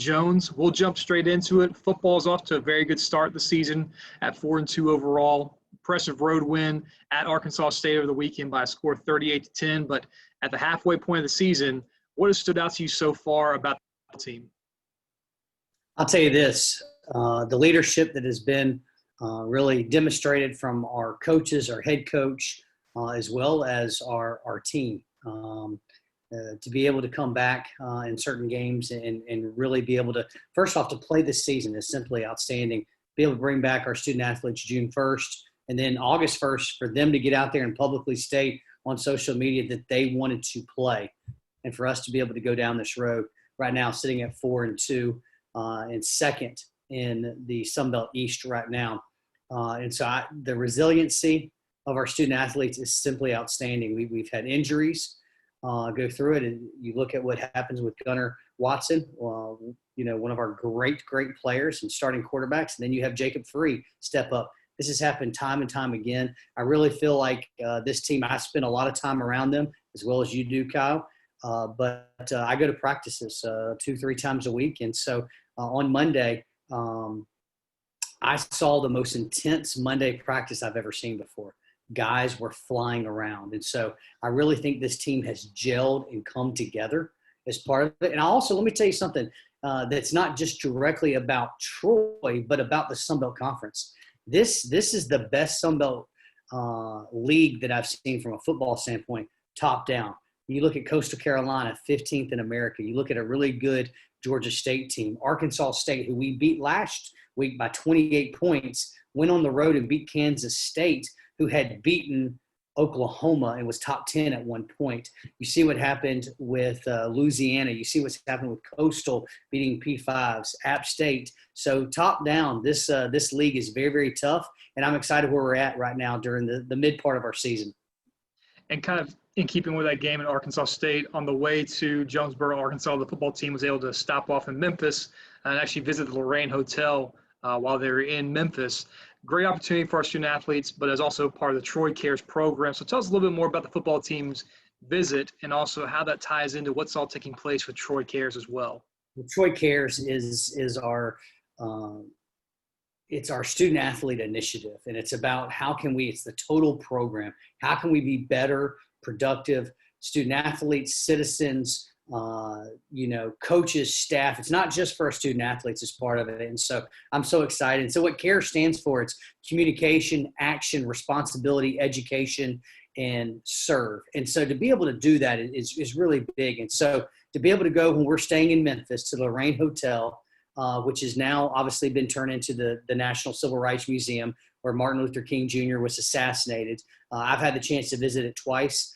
Jones. We'll jump straight into it. Football's off to a very good start this season at 4-2 overall. Impressive road win at Arkansas State over the weekend by a score of 38-10. But at the halfway point of the season, what has stood out to you so far about the team? I'll tell you this, the leadership that has been really demonstrated from our coaches, our head coach, as well as our team. To be able to come back in certain games and really be able to, first off, to play this season is simply outstanding. Be able to bring back our student athletes June 1st and then August 1st for them to get out there and publicly state on social media that they wanted to play. And for us to be able to go down this road right now, sitting at 4-2 and second in the Sun Belt East right now. And so the resiliency of our student athletes is simply outstanding. We've had injuries. Go through it, and you look at what happens with Gunnar Watson, one of our great players and starting quarterbacks, and then you have Jacob Free step up. This has happened time and time again. I really feel like this team, I spend a lot of time around them, as well as you do, Kyle, but I go to practices 2-3 times a week, and so on Monday, I saw the most intense Monday practice I've ever seen before. Guys were flying around. And so I really think this team has gelled and come together as part of it. And also, let me tell you something that's not just directly about Troy, but about the Sun Belt Conference. This is the best Sun Belt league that I've seen from a football standpoint, top down. You look at Coastal Carolina, 15th in America. You look at a really good Georgia State team. Arkansas State, who we beat last week by 28 points, went on the road and beat Kansas State, who had beaten Oklahoma and was top 10 at one point. You see what happened with Louisiana. You see what's happened with Coastal beating P5s, App State. So top down, this league is very, very tough, and I'm excited where we're at right now during the mid part of our season. And kind of in keeping with that game in Arkansas State, on the way to Jonesboro, Arkansas, the football team was able to stop off in Memphis and actually visit the Lorraine Hotel while they were in Memphis. Great opportunity for our student athletes, but as also part of the Troy Cares program. So tell us a little bit more about the football team's visit and also how that ties into what's all taking place with Troy Cares as well. Troy Cares is our it's our student athlete initiative, and it's about it's the total program. How can we be better, productive student athletes, citizens, coaches, staff. It's not just for our student athletes as part of it. And so I'm so excited. So what CARE stands for, it's communication, action, responsibility, education, and serve. And so to be able to do that is really big. And so to be able to go when we're staying in Memphis to the Lorraine Hotel, which has now obviously been turned into the National Civil Rights Museum where Martin Luther King Jr. was assassinated. I've had the chance to visit it twice.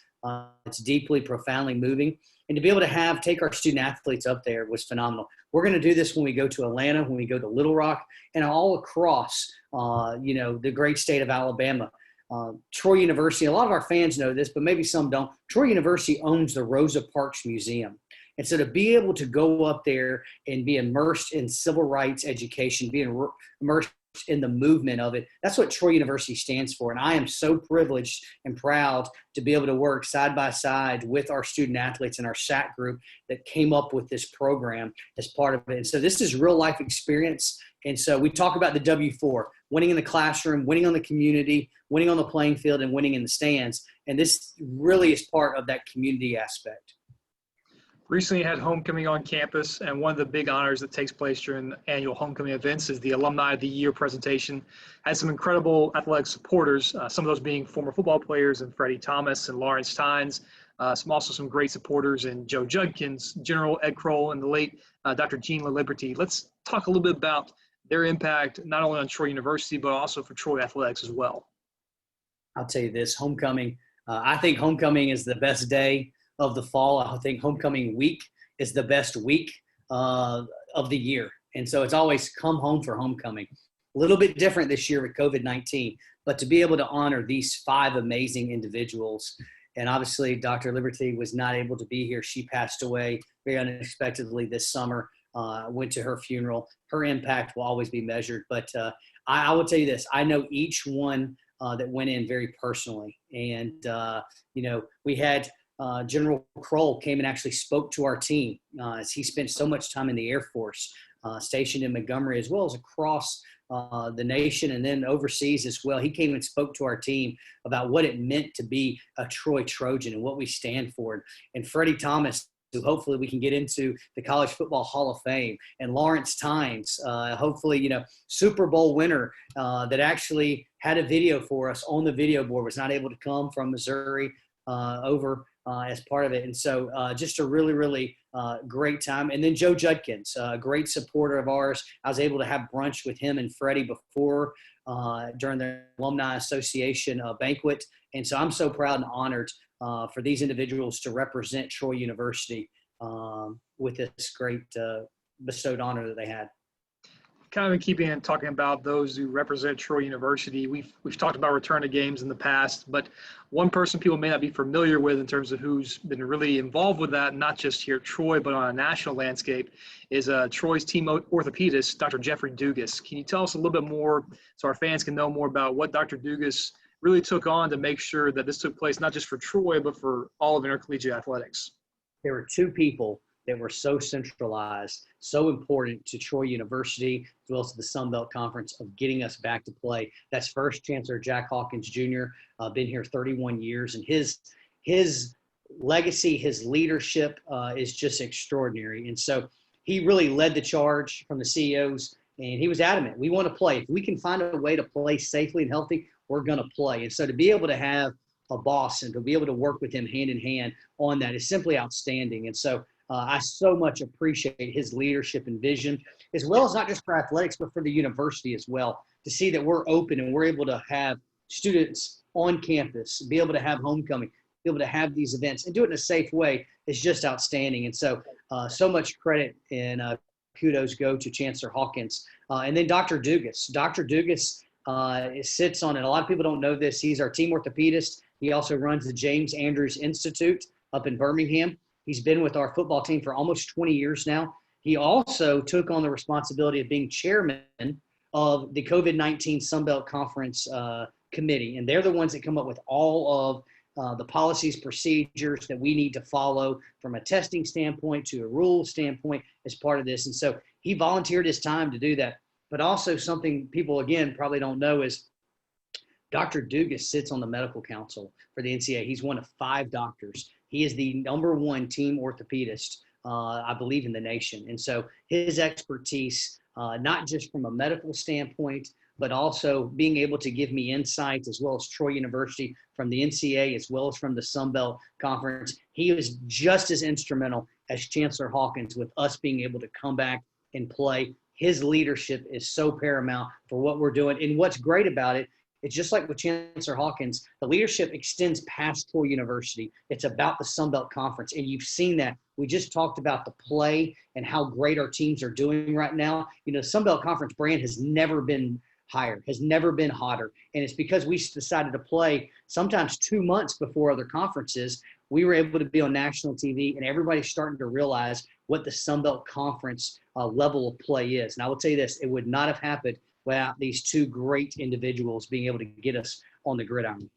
It's deeply, profoundly moving. And to be able to take our student athletes up there was phenomenal. We're going to do this when we go to Atlanta, when we go to Little Rock, and all across, the great state of Alabama. Troy University, a lot of our fans know this, but maybe some don't. Troy University owns the Rosa Parks Museum. And so to be able to go up there and be immersed in civil rights education, being immersed in the movement of it, that's what Troy University stands for. And I am so privileged and proud to be able to work side by side with our student athletes and our SAC group that came up with this program as part of it. And so this is real life experience. And so we talk about the W4, winning in the classroom, winning on the community, winning on the playing field, and winning in the stands. And this really is part of that community aspect. Recently had homecoming on campus, and one of the big honors that takes place during annual homecoming events is the Alumni of the Year presentation. Had some incredible athletic supporters, some of those being former football players and Freddie Thomas and Lawrence Tynes, some great supporters in Joe Judkins, General Ed Kroll, and the late Dr. Gene LaLiberty. Let's talk a little bit about their impact, not only on Troy University, but also for Troy athletics as well. I'll tell you this, homecoming, I think homecoming is the best day of the fall. I think homecoming week is the best week of the year. And so it's always come home for homecoming. A little bit different this year with COVID-19, but to be able to honor these 5 amazing individuals. And obviously Dr. Liberty was not able to be here. She passed away very unexpectedly this summer. Went to her funeral. Her impact will always be measured. But I will tell you this, I know each one that went in very personally. And, we had General Kroll came and actually spoke to our team as he spent so much time in the Air Force, stationed in Montgomery, as well as across the nation and then overseas as well. He came and spoke to our team about what it meant to be a Troy Trojan and what we stand for. And Freddie Thomas, who hopefully we can get into the College Football Hall of Fame, and Lawrence Tynes, hopefully, Super Bowl winner that actually had a video for us on the video board, was not able to come from Missouri over as part of it. And so just a really, really great time. And then Joe Judkins, a great supporter of ours. I was able to have brunch with him and Freddie before during the Alumni Association banquet. And so I'm so proud and honored for these individuals to represent Troy University with this great bestowed honor that they had. Kind of in keeping and talking about those who represent Troy University, we've talked about return to games in the past, but one person people may not be familiar with in terms of who's been really involved with that, not just here at Troy, but on a national landscape, is Troy's team orthopedist, Dr. Jeffrey Dugas. Can you tell us a little bit more so our fans can know more about what Dr. Dugas really took on to make sure that this took place, not just for Troy, but for all of intercollegiate athletics? There were two people that were so centralized, so important to Troy University, as well as to the Sun Belt Conference, of getting us back to play. That's First Chancellor Jack Hawkins Jr., been here 31 years, and his legacy, his leadership is just extraordinary. And so he really led the charge from the CEOs, and he was adamant. We want to play. If we can find a way to play safely and healthy, we're going to play. And so to be able to have a boss and to be able to work with him hand in hand on that is simply outstanding. And so I so much appreciate his leadership and vision, as well as not just for athletics, but for the university as well, to see that we're open and we're able to have students on campus, be able to have homecoming, be able to have these events and do it in a safe way is just outstanding. And so, so much credit and kudos go to Chancellor Hawkins. And then Dr. Dugas. Dr. Dugas sits on, and a lot of people don't know this, he's our team orthopedist. He also runs the James Andrews Institute up in Birmingham. He's been with our football team for almost 20 years now. He also took on the responsibility of being chairman of the COVID-19 Sun Belt Conference Committee. And they're the ones that come up with all of the policies, procedures that we need to follow from a testing standpoint to a rule standpoint as part of this. And so he volunteered his time to do that. But also something people, again, probably don't know is Dr. Dugas sits on the medical council for the NCAA. He's one of 5 doctors. He is the #1 team orthopedist, I believe, in the nation. And so his expertise, not just from a medical standpoint, but also being able to give me insights as well as Troy University from the NCAA as well as from the Sun Belt Conference. He was just as instrumental as Chancellor Hawkins with us being able to come back and play. His leadership is so paramount for what we're doing. And what's great about it, it's just like with Chancellor Hawkins, the leadership extends past Troy University. It's about the Sun Belt Conference, and you've seen that. We just talked about the play and how great our teams are doing right now. Sun Belt Conference brand has never been higher, has never been hotter, and it's because we decided to play sometimes 2 months before other conferences. We were able to be on national TV, and everybody's starting to realize what the Sun Belt Conference level of play is. And I will tell you this, it would not have happened without these 2 great individuals being able to get us on the gridiron.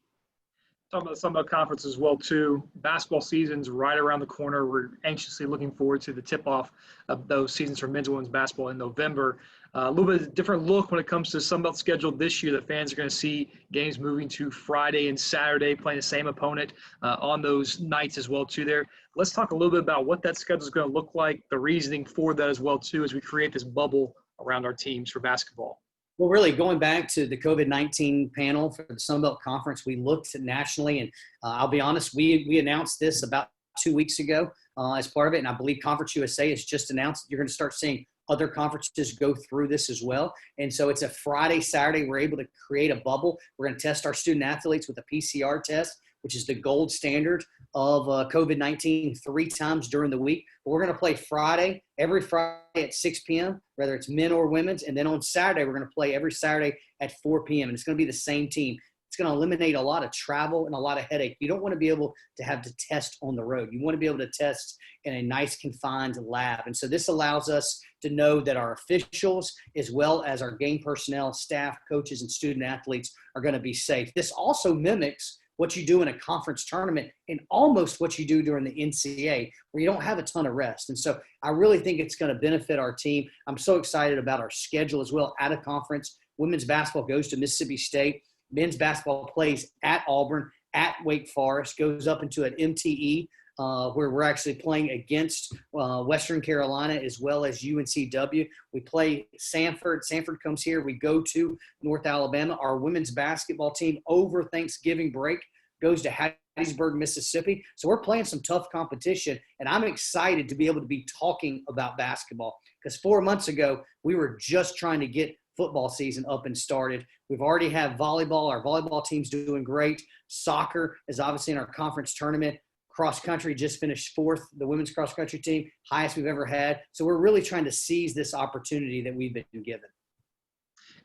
Talking about the Sun Belt Conference as well, too. Basketball season's right around the corner. We're anxiously looking forward to the tip-off of those seasons for men's and women's basketball in November. A little bit of a different look when it comes to the Sun Belt schedule this year. The fans are going to see games moving to Friday and Saturday, playing the same opponent on those nights as well, too. There, let's talk a little bit about what that schedule is going to look like, the reasoning for that as well, too, as we create this bubble around our teams for basketball. Well, really, going back to the COVID-19 panel for the Sun Belt Conference, we looked nationally, and I'll be honest, we announced this about 2 weeks ago as part of it, and I believe Conference USA has just announced you're going to start seeing other conferences go through this as well. And so it's a Friday, Saturday. We're able to create a bubble. We're going to test our student athletes with a PCR test, which is the gold standard of COVID-19 3 times during the week. But we're going to play Friday, every Friday at 6 p.m., whether it's men or women's. And then on Saturday, we're going to play every Saturday at 4 p.m. And it's going to be the same team. It's going to eliminate a lot of travel and a lot of headache. You don't want to be able to have to test on the road. You want to be able to test in a nice confined lab. And so this allows us to know that our officials, as well as our game personnel, staff, coaches, and student athletes are going to be safe. This also mimics what you do in a conference tournament and almost what you do during the NCAA, where you don't have a ton of rest. And so I really think it's going to benefit our team. I'm so excited about our schedule as well at a conference. Women's basketball goes to Mississippi State. Men's basketball plays at Auburn, at Wake Forest, goes up into an MTE, where we're actually playing against Western Carolina as well as UNCW. We play Sanford. Sanford comes here. We go to North Alabama. Our women's basketball team over Thanksgiving break goes to Hattiesburg, Mississippi. So we're playing some tough competition, and I'm excited to be able to be talking about basketball because 4 months ago, we were just trying to get football season up and started. We've already have volleyball. Our volleyball team's doing great. Soccer is obviously in our conference tournament. Cross country just finished fourth, the women's cross country team, highest we've ever had. So we're really trying to seize this opportunity that we've been given.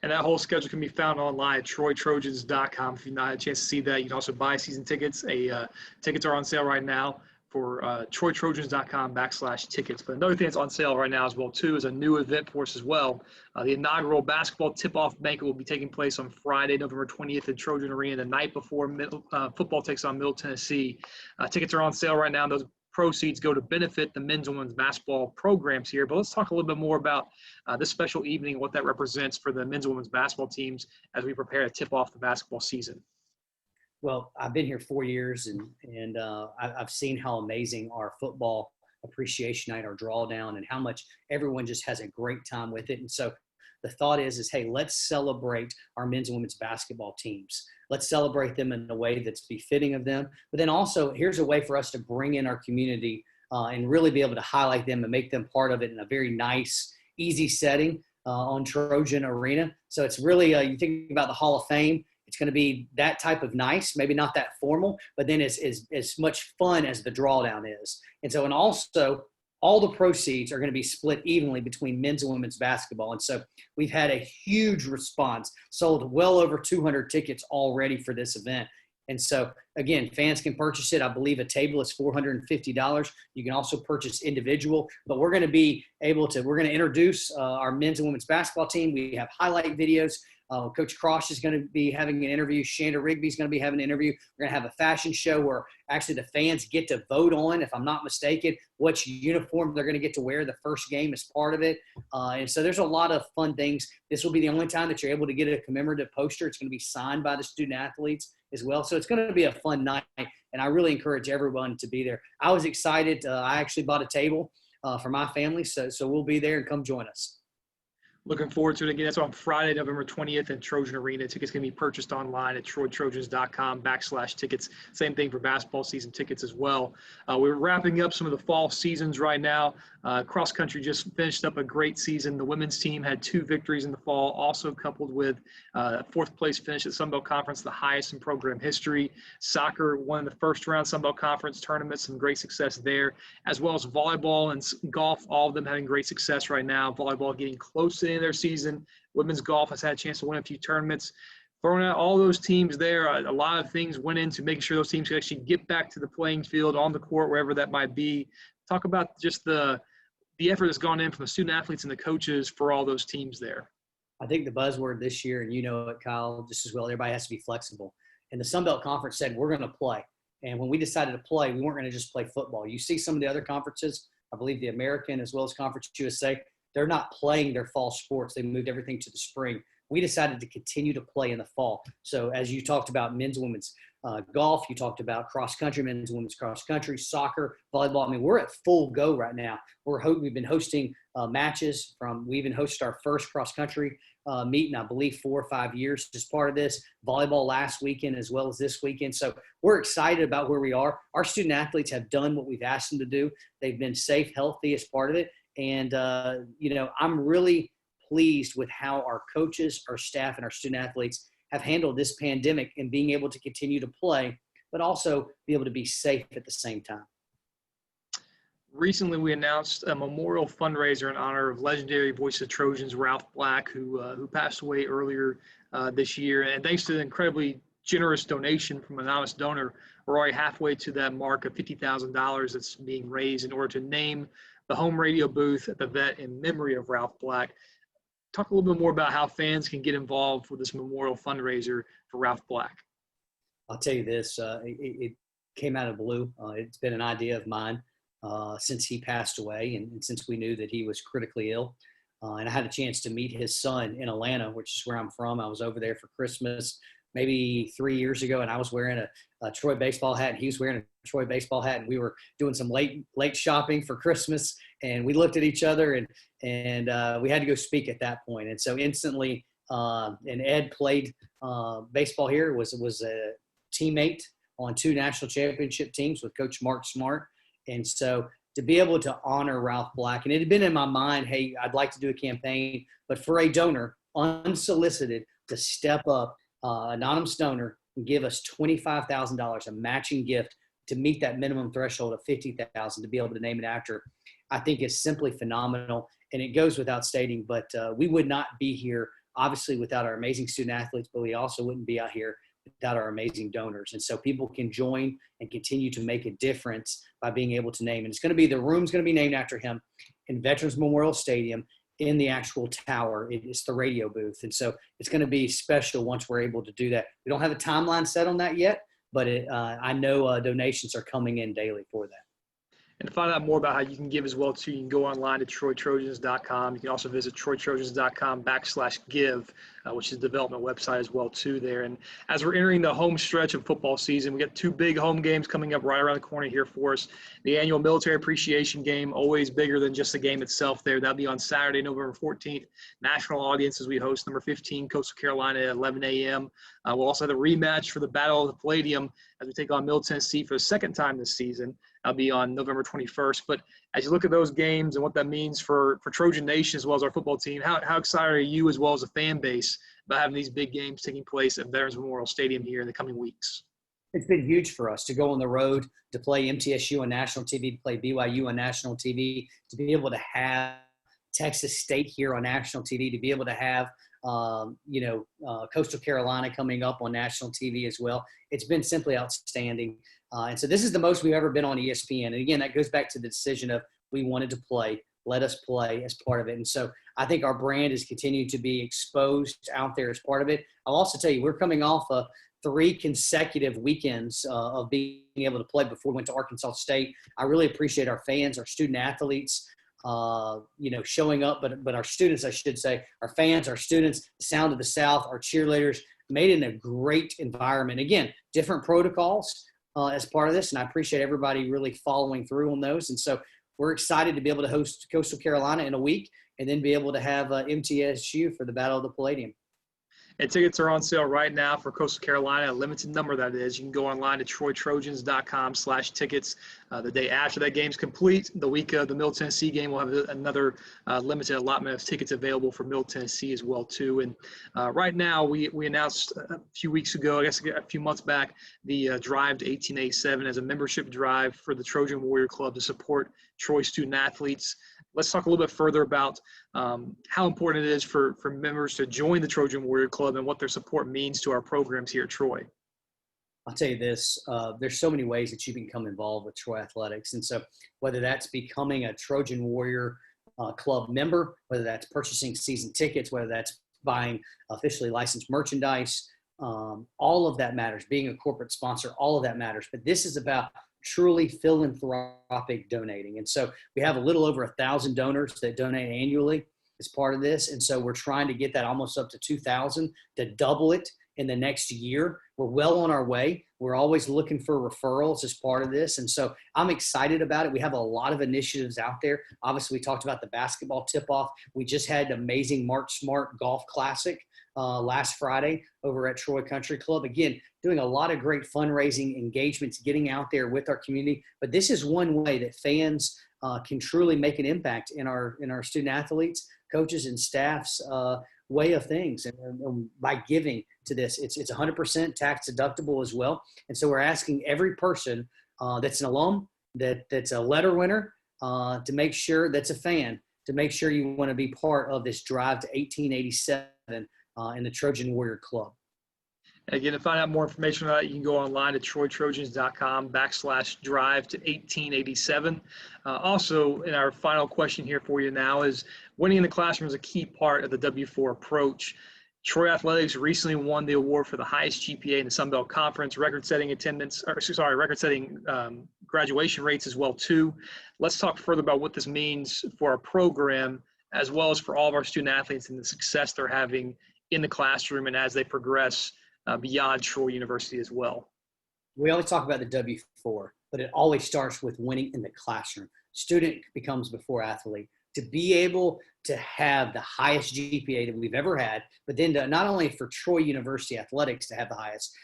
And that whole schedule can be found online at TroyTrojans.com. If you've not had a chance to see that, you can also buy season tickets. Tickets are on sale right now for TroyTrojans.com/tickets. But another thing that's on sale right now as well, too, is a new event for us as well. The inaugural basketball tip-off banquet will be taking place on Friday, November 20th at Trojan Arena, the night before football takes on Middle Tennessee. Tickets are on sale right now. Those proceeds go to benefit the men's and women's basketball programs here. But let's talk a little bit more about this special evening, what that represents for the men's and women's basketball teams as we prepare to tip off the basketball season. Well, I've been here 4 years, and I've seen how amazing our football appreciation night, our drawdown, and how much everyone just has a great time with it. And so the thought is, hey, let's celebrate our men's and women's basketball teams. Let's celebrate them in a way that's befitting of them. But then also, here's a way for us to bring in our community and really be able to highlight them and make them part of it in a very nice, easy setting on Trojan Arena. So it's really, you think about the Hall of Fame, it's going to be that type of nice, maybe not that formal, but then it's as much fun as the drawdown is. And so, and also, all the proceeds are going to be split evenly between men's and women's basketball. And so we've had a huge response, sold well over 200 tickets already for this event. And so, again, fans can purchase it. I believe a table is $450. You can also purchase individual. But we're going to be able to – we're going to introduce our men's and women's basketball team. We have highlight videos. Coach Cross is going to be having an interview. Shanda Rigby is going to be having an interview. We're going to have a fashion show where actually the fans get to vote on, if I'm not mistaken, which uniform they're going to get to wear the first game as part of it. And so there's a lot of fun things. This will be the only time that you're able to get a commemorative poster. It's going to be signed by the student athletes as well. So it's going to be a fun night, and I really encourage everyone to be there. I was excited. I actually bought a table for my family, so we'll be there, and come join us. Looking forward to it. Again, that's on Friday, November 20th at Trojan Arena. Tickets can be purchased online at TroyTrojans.com/tickets. Same thing for basketball season tickets as well. We're wrapping up some of the fall seasons right now. Cross country just finished up a great season. The women's team had 2 victories in the fall, also coupled with a 4th place finish at Sunbelt Conference, the highest in program history. Soccer won the first round Sunbelt Conference tournament, some great success there, as well as volleyball and golf, all of them having great success right now. Volleyball getting close to the end of their season. Women's golf has had a chance to win a few tournaments. Throwing out all those teams there, a lot of things went into making sure those teams could actually get back to the playing field, on the court, wherever that might be. Talk about just the effort that's gone in from the student athletes and the coaches for all those teams there. I think the buzzword this year, and you know it, Kyle, just as well, everybody has to be flexible. And the Sun Belt Conference said, we're going to play. And when we decided to play, we weren't going to just play football. You see some of the other conferences, I believe the American as well as Conference USA, they're not playing their fall sports. They moved everything to the spring. We decided to continue to play in the fall. So as you talked about men's and women's golf, you talked about cross country, men's and women's cross country, soccer, volleyball. I mean, we're at full go right now. We've been hosting matches we even hosted our first cross country meet in, I believe, 4 or 5 years as part of this. Volleyball last weekend as well as this weekend. So we're excited about where we are. Our student athletes have done what we've asked them to do. They've been safe, healthy as part of it. And, I'm really pleased with how our coaches, our staff, and our student athletes have handled this pandemic and being able to continue to play, but also be able to be safe at the same time. Recently, we announced a memorial fundraiser in honor of legendary voice of Trojans, Ralph Black, who passed away earlier this year. And thanks to the incredibly generous donation from an anonymous donor, we're already halfway to that mark of $50,000 that's being raised in order to name the home radio booth at the Vet in memory of Ralph Black. Talk a little bit more about how fans can get involved with this memorial fundraiser for Ralph Black. I'll tell you this, it came out of the blue. It's been an idea of mine since he passed away and since we knew that he was critically ill. And I had a chance to meet his son in Atlanta, which is where I'm from. I was over there for Christmas maybe 3 years ago, and I was wearing a Troy baseball hat, and he was wearing a Troy baseball hat, and we were doing some late shopping for Christmas, and we looked at each other, and we had to go speak at that point. And so instantly, and Ed played baseball here, was a teammate on 2 national championship teams with Coach Mark Smart. And so to be able to honor Ralph Black, and it had been in my mind, hey, I'd like to do a campaign, but for a donor, unsolicited, to step up, anonymous donor, and give us $25,000, a matching gift to meet that minimum threshold of $50,000 to be able to name it after, I think is simply phenomenal. And it goes without stating, but we would not be here, obviously, without our amazing student athletes, but we also wouldn't be out here without our amazing donors. And so people can join and continue to make a difference by being able to name. And the room's going to be named after him in Veterans Memorial Stadium in the actual tower. It's the radio booth. And so it's going to be special once we're able to do that. We don't have a timeline set on that yet, but I know donations are coming in daily for that. And to find out more about how you can give as well, too, you can go online to TroyTrojans.com. You can also visit TroyTrojans.com/give, which is the development website as well, too, there. And as we're entering the home stretch of football season, we got 2 big home games coming up right around the corner here for us. The annual Military Appreciation Game, always bigger than just the game itself there. That'll be on Saturday, November 14th. National audience as we host number 15, Coastal Carolina at 11 a.m. We'll also have a rematch for the Battle of the Palladium as we take on Middle Tennessee for the 2nd time this season. I'll be on November 21st. But as you look at those games and what that means for Trojan Nation as well as our football team, how excited are you as well as a fan base about having these big games taking place at Veterans Memorial Stadium here in the coming weeks? It's been huge for us to go on the road, to play MTSU on national TV, to play BYU on national TV, to be able to have Texas State here on national TV, to be able to have Coastal Carolina coming up on national TV as well. It's been simply outstanding. And so this is the most we've ever been on ESPN. And again, that goes back to the decision of we wanted to play, let us play as part of it. And so I think our brand is continuing to be exposed out there as part of it. I'll also tell you, we're coming off of 3 consecutive weekends of being able to play before we went to Arkansas State. I really appreciate our fans, our student athletes, showing up, but our students, I should say, our fans, our students, the Sound of the South, our cheerleaders, made it in a great environment. Again, different protocols as part of this, and I appreciate everybody really following through on those. And so we're excited to be able to host Coastal Carolina in a week and then be able to have MTSU for the Battle of the Palladium. And tickets are on sale right now for Coastal Carolina, a limited number that is. You can go online to TroyTrojans.com/tickets. The day after that game's complete, the week of the Middle Tennessee game, we'll have another limited allotment of tickets available for Middle Tennessee as well, too. And right now, we announced a few weeks ago, I guess a few months back, the Drive to 1887 as a membership drive for the Trojan Warrior Club to support Troy student athletes. Let's talk a little bit further about how important it is for members to join the Trojan Warrior Club and what their support means to our programs here at Troy. I'll tell you this, there's so many ways that you can become involved with Troy Athletics. And so whether that's becoming a Trojan Warrior Club member, whether that's purchasing season tickets, whether that's buying officially licensed merchandise, all of that matters. Being a corporate sponsor, all of that matters. But this is about truly philanthropic donating. And so we have a little over 1,000 donors that donate annually as part of this. And so we're trying to get that almost up to 2,000 to double it in the next year. We're well on our way. We're always looking for referrals as part of this. And so I'm excited about it. We have a lot of initiatives out there. Obviously, we talked about the basketball tip-off. We just had an amazing March Smart Golf Classic last Friday over at Troy Country Club. Again, doing a lot of great fundraising engagements, getting out there with our community. But this is one way that fans can truly make an impact in our student athletes, coaches, and staff's way of things. And by giving to this, it's 100% tax deductible as well. And so we're asking every person that's an alum, that's a letter winner, to make sure, that's a fan, to make sure you want to be part of this Drive to 1887 in the Trojan Warrior Club. And again, to find out more information on that, you can go online to TroyTrojans.com/drive to 1887. Also, in our final question here for you now is winning in the classroom is a key part of the W4 approach. Troy Athletics recently won the award for the highest GPA in the Sun Belt Conference, record-setting attendance, or sorry, record-setting graduation rates as well too. Let's talk further about what this means for our program, as well as for all of our student athletes and the success they're having in the classroom and as they progress beyond Troy University as well. We always talk about the W4, but it always starts with winning in the classroom. Student becomes before athlete. To be able to have the highest GPA that we've ever had, but then to not only for Troy University athletics to have the highest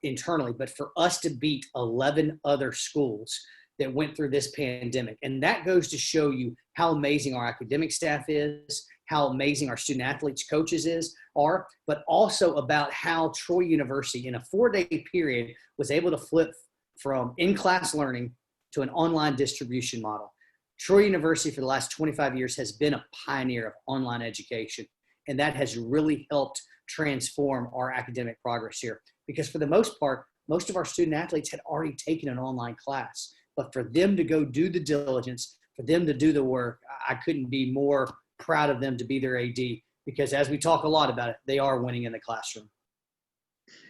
internally, but for us to beat 11 other schools that went through this pandemic. And that goes to show you how amazing our academic staff is, how amazing our student athletes coaches are, but also about how Troy University in a 4-day period was able to flip from in-class learning to an online distribution model. Troy University for the last 25 years has been a pioneer of online education, and that has really helped transform our academic progress here. Because for the most part, most of our student athletes had already taken an online class, but for them to go do the diligence, for them to do the work, I couldn't be more proud of them to be their AD, because as we talk a lot about it, they are winning in the classroom.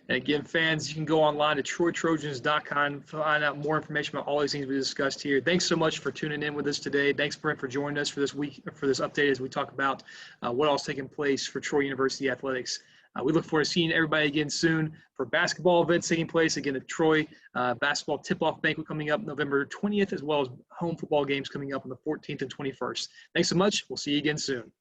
And again, fans, you can go online to TroyTrojans.com to find out more information about all these things we discussed here. Thanks so much for tuning in with us today. Thanks, Brent, for joining us for this week, for this update as we talk about what else is taking place for Troy University athletics. We look forward to seeing everybody again soon for basketball events taking place again at Troy. Basketball tip-off banquet coming up November 20th, as well as home football games coming up on the 14th and 21st. Thanks so much. We'll see you again soon.